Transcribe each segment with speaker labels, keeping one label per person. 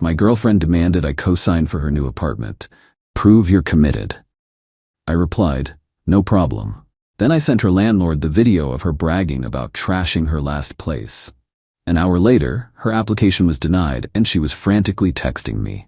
Speaker 1: My girlfriend demanded I co-sign for her new apartment. Prove you're committed. I replied, no problem. Then I sent her landlord the video of her bragging about trashing her last place. An hour later, her application was denied and she was frantically texting me.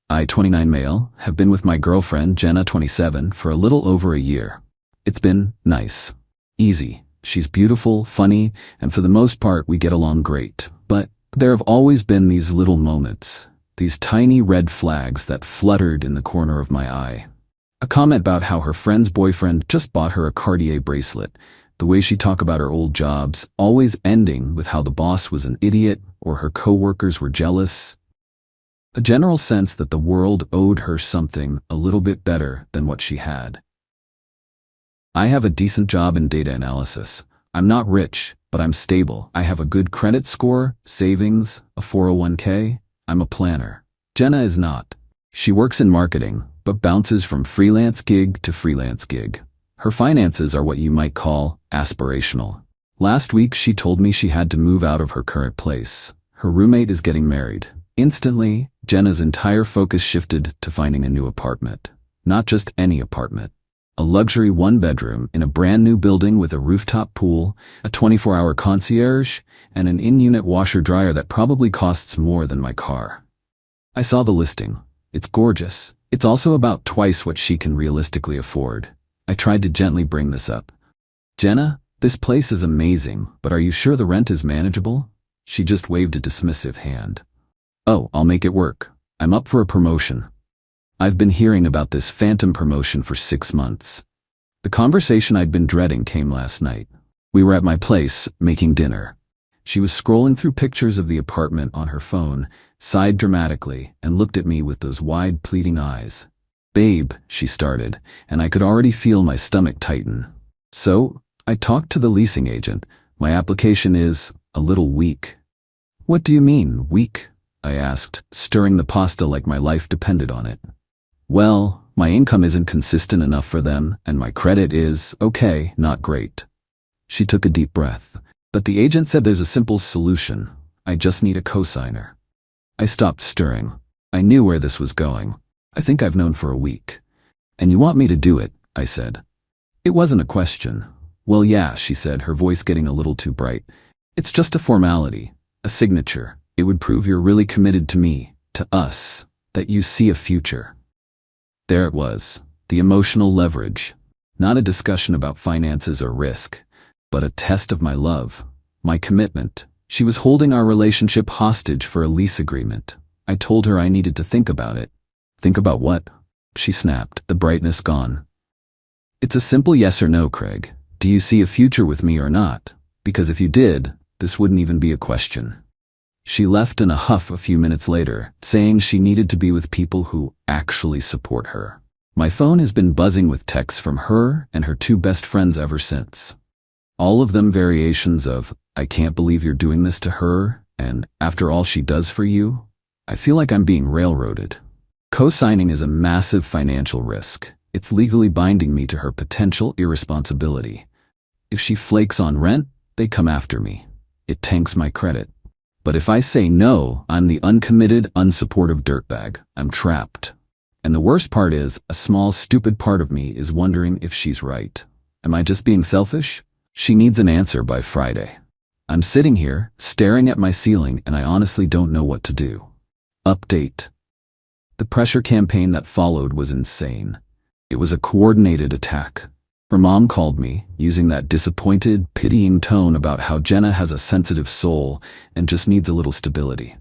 Speaker 1: I, 29 male, have been with my girlfriend, Jenna, 27, for a little over a year. It's been nice. Easy. She's beautiful, funny, and for the most part we get along great. But there have always been these little moments, these tiny red flags that fluttered in the corner of my eye. A comment about how her friend's boyfriend just bought her a Cartier bracelet, the way she talked about her old jobs, always ending with how the boss was an idiot or her coworkers were jealous. A general sense that the world owed her something a little bit better than what she had. I have a decent job in data analysis. I'm not rich, but I'm stable. I have a good credit score, savings, a 401k. I'm a planner. Jenna is not. She works in marketing, but bounces from freelance gig to freelance gig. Her finances are what you might call aspirational. Last week she told me she had to move out of her current place. Her roommate is getting married. Instantly, Jenna's entire focus shifted to finding a new apartment. Not just any apartment. A luxury one-bedroom in a brand new building with a rooftop pool, a 24-hour concierge, and an in-unit washer-dryer that probably costs more than my car. I saw the listing. It's gorgeous. It's also about twice what she can realistically afford. I tried to gently bring this up. Jenna, this place is amazing, but are you sure the rent is manageable? She just waved a dismissive hand. Oh, I'll make it work. I'm up for a promotion. I've been hearing about this phantom promotion for 6 months. The conversation I'd been dreading came last night. We were at my place, making dinner. She was scrolling through pictures of the apartment on her phone, sighed dramatically, and looked at me with those wide, pleading eyes. Babe, she started, and I could already feel my stomach tighten. So, I talked to the leasing agent. My application is a little weak. What do you mean, weak? I asked, stirring the pasta like my life depended on it. Well, my income isn't consistent enough for them, and my credit is, okay, not great. She took a deep breath. But the agent said there's a simple solution. I just need a cosigner. I stopped stirring. I knew where this was going. I think I've known for a week. And you want me to do it, I said. It wasn't a question. Well, yeah, she said, her voice getting a little too bright. It's just a formality, a signature. It would prove you're really committed to me, to us, that you see a future. There it was, the emotional leverage. Not a discussion about finances or risk, but a test of my love, my commitment. She was holding our relationship hostage for a lease agreement. I told her I needed to think about it. Think about what? She snapped, the brightness gone. It's a simple yes or no, Craig. Do you see a future with me or not? Because if you did, this wouldn't even be a question. She left in a huff a few minutes later, saying she needed to be with people who actually support her. My phone has been buzzing with texts from her and her 2 best friends ever since. All of them variations of, I can't believe you're doing this to her, and after all she does for you, I feel like I'm being railroaded. Co-signing is a massive financial risk. It's legally binding me to her potential irresponsibility. If she flakes on rent, they come after me. It tanks my credit. But if I say no, I'm the uncommitted, unsupportive dirtbag. I'm trapped. And the worst part is, a small, stupid part of me is wondering if she's right. Am I just being selfish? She needs an answer by Friday. I'm sitting here, staring at my ceiling, and I honestly don't know what to do. Update. The pressure campaign that followed was insane. It was a coordinated attack. Her mom called me, using that disappointed, pitying tone about how Jenna has a sensitive soul and just needs a little stability.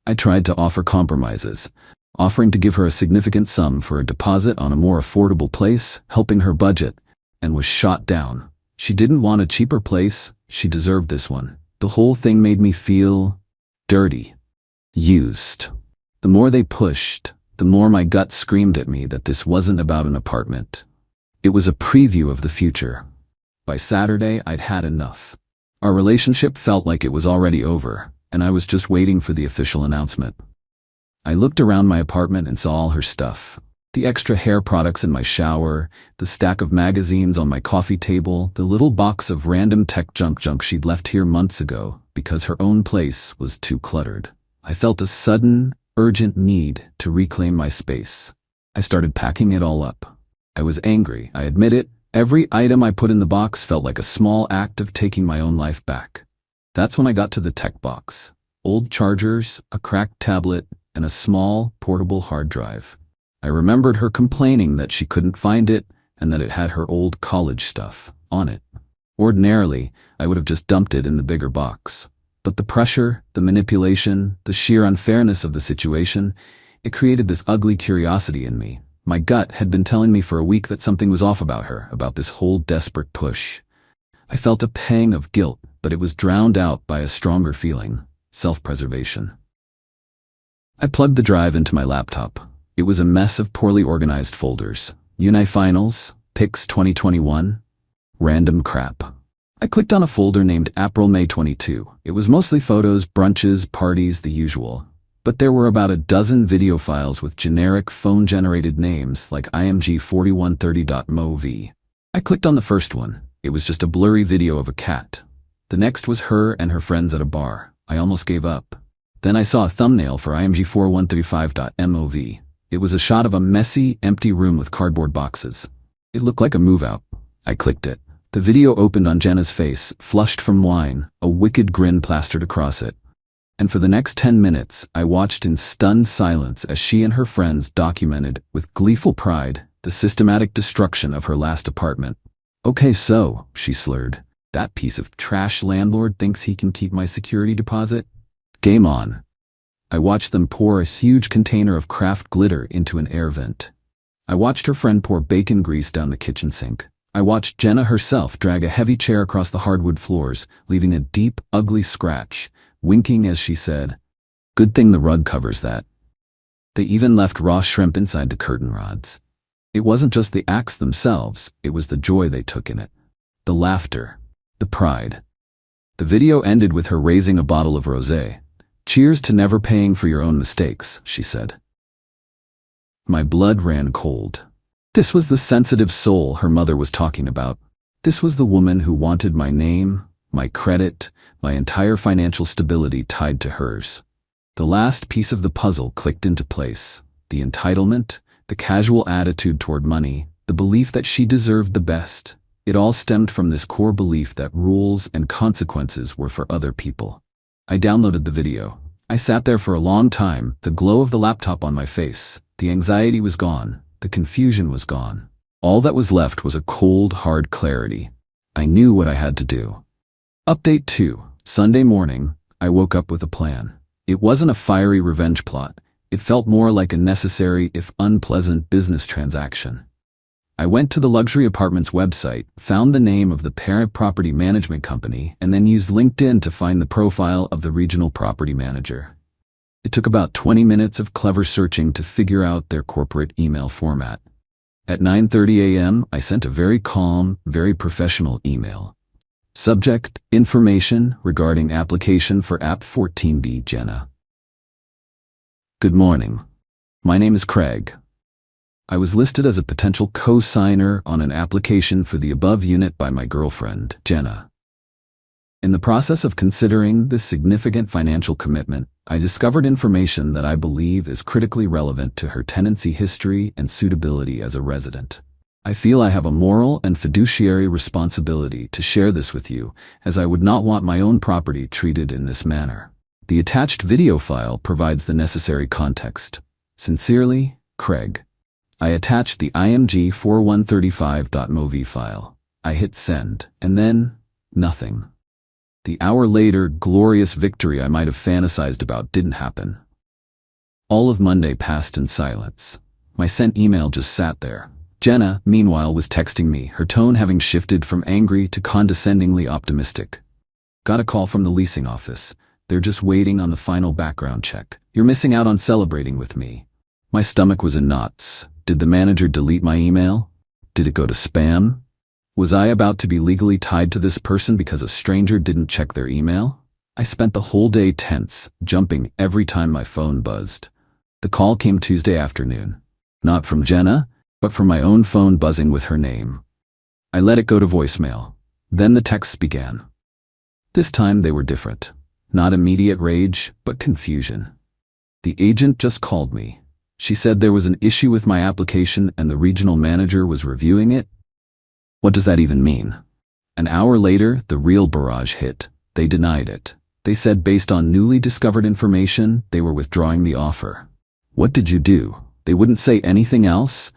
Speaker 1: I tried to offer compromises, offering to give her a significant sum for a deposit on a more affordable place, helping her budget, and was shot down. She didn't want a cheaper place, she deserved this one. The whole thing made me feel dirty, used. The more they pushed, the more my gut screamed at me that this wasn't about an apartment. It was a preview of the future. By Saturday, I'd had enough. Our relationship felt like it was already over, and I was just waiting for the official announcement. I looked around my apartment and saw all her stuff. The extra hair products in my shower, the stack of magazines on my coffee table, the little box of random tech junk she'd left here months ago because her own place was too cluttered. I felt a sudden, urgent need to reclaim my space. I started packing it all up. I was angry, I admit it. Every item I put in the box felt like a small act of taking my own life back. That's when I got to the tech box. Old chargers, a cracked tablet, and a small, portable hard drive. I remembered her complaining that she couldn't find it and that it had her old college stuff on it. Ordinarily, I would have just dumped it in the bigger box. But the pressure, the manipulation, the sheer unfairness of the situation, it created this ugly curiosity in me. My gut had been telling me for a week that something was off about her, about this whole desperate push. I felt a pang of guilt, but it was drowned out by a stronger feeling, self-preservation. I plugged the drive into my laptop. It was a mess of poorly organized folders. Uni-finals, pics 2021, random crap. I clicked on a folder named April-May 22. It was mostly photos, brunches, parties, the usual. But there were about a dozen video files with generic phone-generated names like img4130.mov. I clicked on the first one. It was just a blurry video of a cat. The next was her and her friends at a bar. I almost gave up. Then I saw a thumbnail for img4135.mov. It was a shot of a messy, empty room with cardboard boxes. It looked like a move-out. I clicked it. The video opened on Jenna's face, flushed from wine, a wicked grin plastered across it. And for the next 10 minutes, I watched in stunned silence as she and her friends documented, with gleeful pride, the systematic destruction of her last apartment. "Okay, so," she slurred, "that piece of trash landlord thinks he can keep my security deposit? Game on." I watched them pour a huge container of craft glitter into an air vent. I watched her friend pour bacon grease down the kitchen sink. I watched Jenna herself drag a heavy chair across the hardwood floors, leaving a deep, ugly scratch, winking as she said, "Good thing the rug covers that." They even left raw shrimp inside the curtain rods. It wasn't just the acts themselves, it was the joy they took in it. The laughter, the pride. The video ended with her raising a bottle of rosé. "Cheers to never paying for your own mistakes," she said. My blood ran cold. This was the sensitive soul her mother was talking about. This was the woman who wanted my name, my credit, my entire financial stability tied to hers. The last piece of the puzzle clicked into place. The entitlement, the casual attitude toward money, the belief that she deserved the best. It all stemmed from this core belief that rules and consequences were for other people. I downloaded the video. I sat there for a long time, the glow of the laptop on my face. The anxiety was gone. The confusion was gone. All that was left was a cold, hard clarity. I knew what I had to do. Update 2. Sunday morning, I woke up with a plan. It wasn't a fiery revenge plot. It felt more like a necessary, if unpleasant, business transaction. I went to the luxury apartments website, found the name of the parent property management company, and then used LinkedIn to find the profile of the regional property manager. It took about 20 minutes of clever searching to figure out their corporate email format. At 9:30 a.m., I sent a very calm, very professional email. Subject: information regarding application for App 14B Jenna. Good morning. My name is Craig. I was listed as a potential co-signer on an application for the above unit by my girlfriend, Jenna. In the process of considering this significant financial commitment, I discovered information that I believe is critically relevant to her tenancy history and suitability as a resident. I feel I have a moral and fiduciary responsibility to share this with you, as I would not want my own property treated in this manner. The attached video file provides the necessary context. Sincerely, Craig. I attached the img4135.mov file. I hit send, and then nothing. The hour-later, glorious victory I might have fantasized about didn't happen. All of Monday passed in silence. My sent email just sat there. Jenna, meanwhile, was texting me, her tone having shifted from angry to condescendingly optimistic. "Got a call from the leasing office. They're just waiting on the final background check. You're missing out on celebrating with me." My stomach was in knots. Did the manager delete my email? Did it go to spam? Was I about to be legally tied to this person because a stranger didn't check their email? I spent the whole day tense, jumping every time my phone buzzed. The call came Tuesday afternoon. Not from Jenna, but from my own phone buzzing with her name. I let it go to voicemail. Then the texts began. This time they were different. Not immediate rage, but confusion. The agent just called me. She said there was an issue with my application and the regional manager was reviewing it. What does that even mean? An hour later, the real barrage hit. They denied it. They said based on newly discovered information, they were withdrawing the offer. What did you do? They wouldn't say anything else?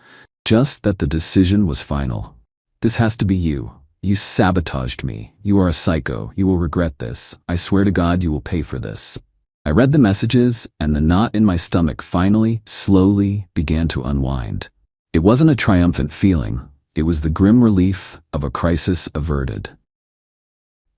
Speaker 1: Just that the decision was final. This has to be you. You sabotaged me. You are a psycho. You will regret this. I swear to God you will pay for this. I read the messages, and the knot in my stomach finally, slowly, began to unwind. It wasn't a triumphant feeling. It was the grim relief of a crisis averted.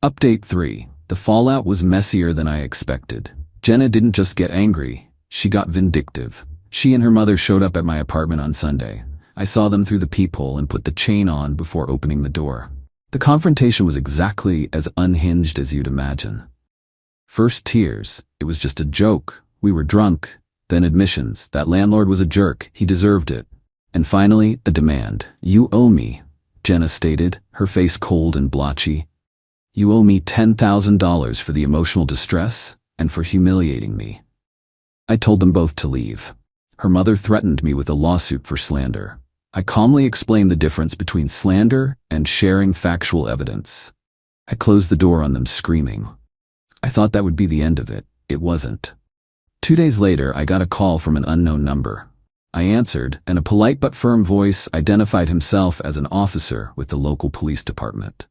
Speaker 1: Update 3. The fallout was messier than I expected. Jenna didn't just get angry. She got vindictive. She and her mother showed up at my apartment on Sunday. I saw them through the peephole and put the chain on before opening the door. The confrontation was exactly as unhinged as you'd imagine. First tears. It was just a joke. We were drunk. Then admissions. That landlord was a jerk. He deserved it. And finally, the demand. You owe me, Jenna stated, her face cold and blotchy. You owe me $10,000 for the emotional distress and for humiliating me. I told them both to leave. Her mother threatened me with a lawsuit for slander. I calmly explained the difference between slander and sharing factual evidence. I closed the door on them screaming. I thought that would be the end of it. It wasn't. 2 days later, I got a call from an unknown number. I answered, and a polite but firm voice identified himself as an officer with the local police department.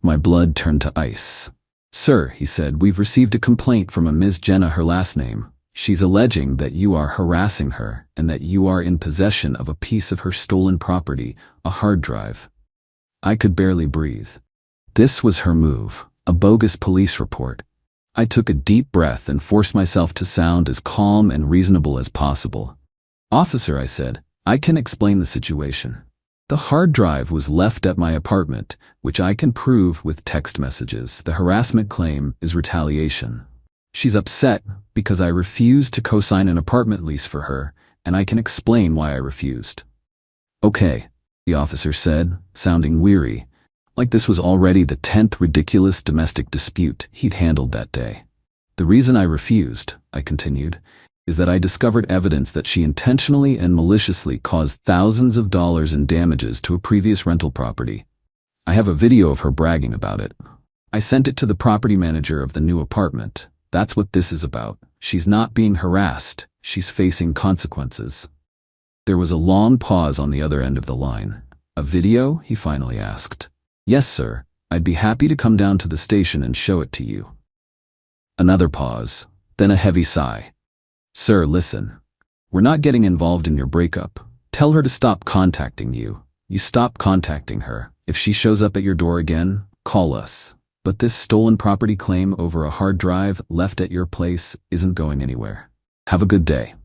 Speaker 1: My blood turned to ice. Sir, he said, we've received a complaint from a Ms. Jenna, her last name. She's alleging that you are harassing her and that you are in possession of a piece of her stolen property, a hard drive. I could barely breathe. This was her move, a bogus police report. I took a deep breath and forced myself to sound as calm and reasonable as possible. Officer, I said, I can explain the situation. The hard drive was left at my apartment, which I can prove with text messages. The harassment claim is retaliation. She's upset because I refused to co-sign an apartment lease for her, and I can explain why I refused. Okay, the officer said, sounding weary, like this was already the 10th ridiculous domestic dispute he'd handled that day. The reason I refused, I continued, is that I discovered evidence that she intentionally and maliciously caused thousands of dollars in damages to a previous rental property. I have a video of her bragging about it. I sent it to the property manager of the new apartment. That's what this is about. She's not being harassed. She's facing consequences. There was a long pause on the other end of the line. A video? He finally asked. Yes, sir. I'd be happy to come down to the station and show it to you. Another pause, then a heavy sigh. Sir, listen. We're not getting involved in your breakup. Tell her to stop contacting you. You stop contacting her. If she shows up at your door again, call us. But this stolen property claim over a hard drive left at your place isn't going anywhere. Have a good day.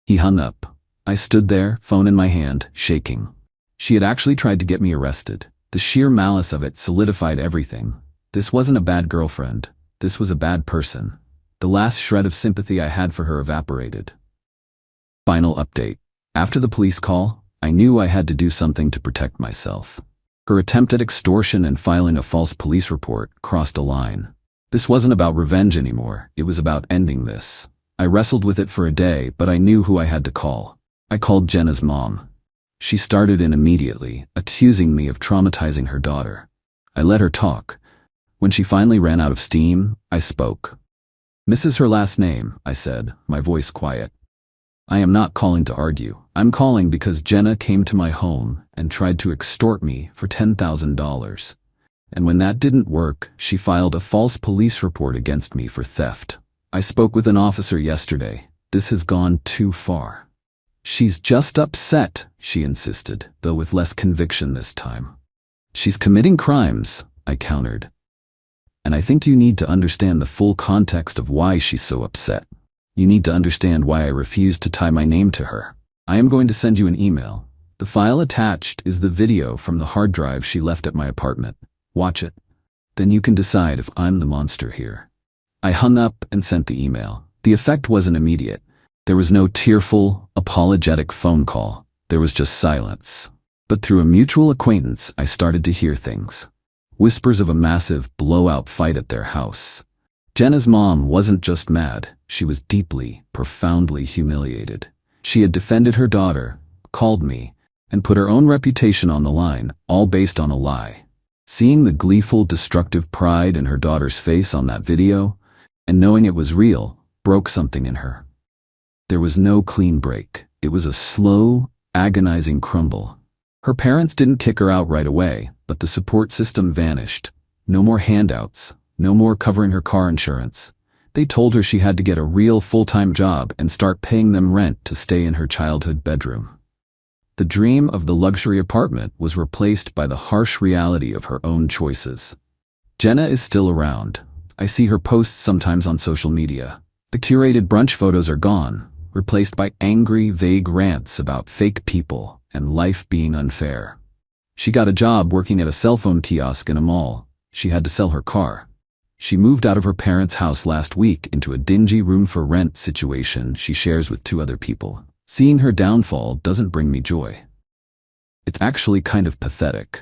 Speaker 1: He hung up. I stood there, phone in my hand, shaking. She had actually tried to get me arrested. The sheer malice of it solidified everything. This wasn't a bad girlfriend. This was a bad person. The last shred of sympathy I had for her evaporated. Final update. After the police call, I knew I had to do something to protect myself. Her attempt at extortion and filing a false police report crossed a line. This wasn't about revenge anymore. It was about ending this. I wrestled with it for a day, but I knew who I had to call. I called Jenna's mom. She started in immediately, accusing me of traumatizing her daughter. I let her talk. When she finally ran out of steam, I spoke. Mrs. her last name, I said, my voice quiet. I am not calling to argue. I'm calling because Jenna came to my home and tried to extort me for $10,000. And when that didn't work, she filed a false police report against me for theft. I spoke with an officer yesterday. This has gone too far. She's just upset, she insisted, though with less conviction this time. She's committing crimes, I countered. And I think you need to understand the full context of why she's so upset. You need to understand why I refused to tie my name to her. I am going to send you an email. The file attached is the video from the hard drive she left at my apartment. Watch it. Then you can decide if I'm the monster here. I hung up and sent the email. The effect wasn't immediate. There was no tearful, apologetic phone call. There was just silence. But through a mutual acquaintance, I started to hear things. Whispers of a massive blowout fight at their house. Jenna's mom wasn't just mad. She was deeply, profoundly humiliated. She had defended her daughter, called me, and put her own reputation on the line, all based on a lie. Seeing the gleeful, destructive pride in her daughter's face on that video, and knowing it was real, broke something in her. There was no clean break. It was a slow, agonizing crumble. Her parents didn't kick her out right away, but the support system vanished. No more handouts, no more covering her car insurance. They told her she had to get a real full-time job and start paying them rent to stay in her childhood bedroom. The dream of the luxury apartment was replaced by the harsh reality of her own choices. Jenna is still around. I see her posts sometimes on social media. The curated brunch photos are gone, replaced by angry, vague rants about fake people and life being unfair. She got a job working at a cell phone kiosk in a mall. She had to sell her car. She moved out of her parents' house last week into a dingy room-for-rent situation she shares with 2 other people. Seeing her downfall doesn't bring me joy. It's actually kind of pathetic.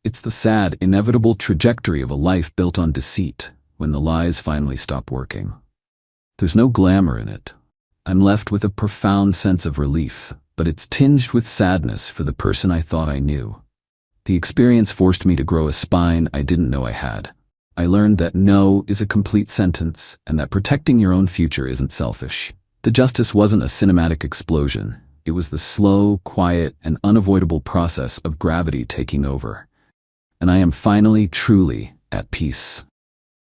Speaker 1: It's the sad, inevitable trajectory of a life built on deceit when the lies finally stop working. There's no glamour in it. I'm left with a profound sense of relief, but it's tinged with sadness for the person I thought I knew. The experience forced me to grow a spine I didn't know I had. I learned that no is a complete sentence and that protecting your own future isn't selfish. The justice wasn't a cinematic explosion. It was the slow, quiet, and unavoidable process of gravity taking over. And I am finally, truly at peace.